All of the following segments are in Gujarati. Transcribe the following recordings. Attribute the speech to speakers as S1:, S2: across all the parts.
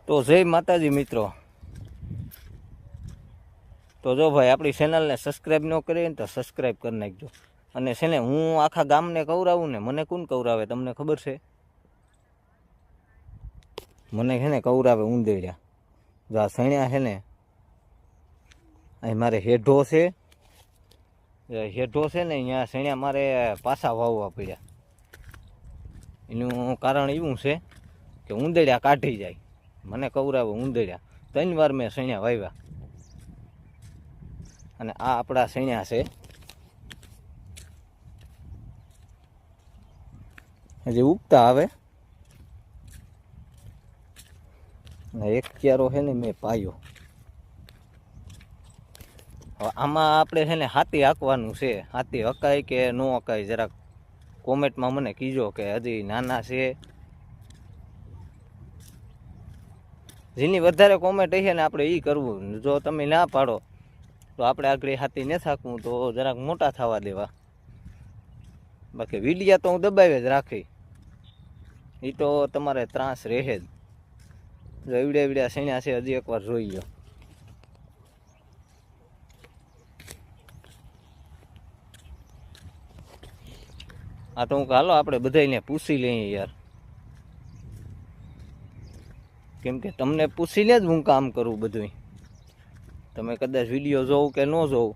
S1: તો જય માતાજી મિત્રો. તો જો ભાઈ આપણી ચેનલને સબસ્ક્રાઈબ ન કરી ને તો સબસ્ક્રાઈબ કરી નાખજો. અને છે ને હું આખા ગામને કવરાવું ને, મને કોણ કવરાવે તમને ખબર છે? મને છે ને કવરાવે ઉંદેડા. જો આ સણ્યા છે ને, અહીં મારે હેઢો છે, હેઢો છે ને અહીંયા સણ્યા મારે પાછા વાવવા પડ્યા. એનું કારણ એવું છે કે ઉંદેડા કાઢી જાય, મને કવરાવે ઉંદેડા. 3 વાર મેં સણ્યા વાવ્યા. અને આ આપણા સણ્યા છે, હજી ઉગતા આવે. એક ક્યારો છે ને મેં પાયો. હવે આમાં આપણે છે ને હાથી હાંકવાનું છે. હાથી હકાય કે ન હકાય જરાક કોમેન્ટમાં મને કીજો, કે હજી નાના છે. જેની વધારે કોમેન્ટ હશે ને આપણે એ કરવું. જો તમે ના પાડો તો આપણે આગળ હાથી ન થાકવું, તો જરાક મોટા થવા દેવા. બાકી વિડિયા તો હું દબાવી જ રાખી, એ તો તમારે ત્રાસ રહે જ. જો એવડ્યા સણ્યા છે, હજી એકવાર જોઈ લો. આ તો હું હાલો આપણે બધાને પૂછી લઈએ યાર, કેમ કે તમને પૂછીને જ હું કામ કરું બધું. તમે કદાચ વિડીયો જોવ કે ન જોવ,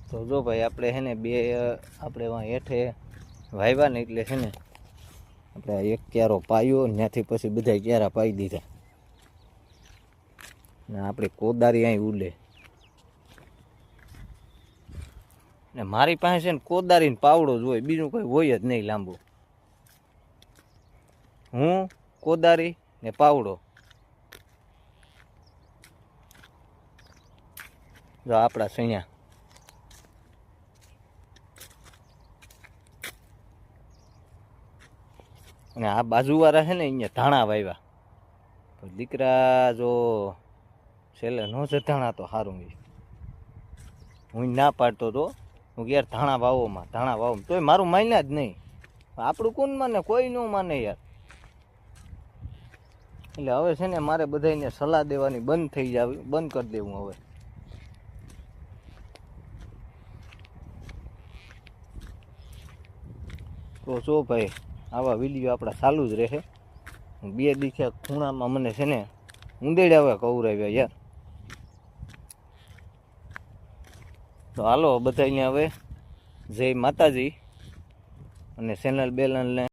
S1: તો જો ભાઈ આપણે છે ને આપણે વાં હેઠે વાવ્યા ને, એટલે છે ને આપણે એક ક્યારો પાયો, ત્યાંથી પછી બધા ક્યારા પાઈ દીધા. ને આપણે કોદારી અહીં ઉડે. ને મારી પાસે છે ને કોદારીને પાવડો જ હોય, બીજું કોઈ હોય જ નહીં લાંબુ. હું કોદારી ને પાવડો. જો આપણા સણ્યા. અને આ બાજુવાળા છે ને અહીંયા ધાણા વાવ્યા. તો દીકરા જો છેલ્લે ન જધાણા તો સારું. હું ના પાડતો તો હું યાર ધાણા વાવો, તોય મારું માન્યા જ નહીં. આપણું કોણ માને? કોઈ ન માને યાર. એટલે હવે છે ને મારે બધાને સલાહ દેવાની બંધ થઈ જાવી, બંધ કરી દેવું હવે. તો જો ભાઈ આવા વિડીયો આપણા ચાલુ જ રહે. 2 દિવસે ખૂણામાં મને છે ને ઉંદેડા હવે કવરાવ્યા યાર. તો હાલો બધાને હવે જય માતાજી, અને ચેનલ બેલને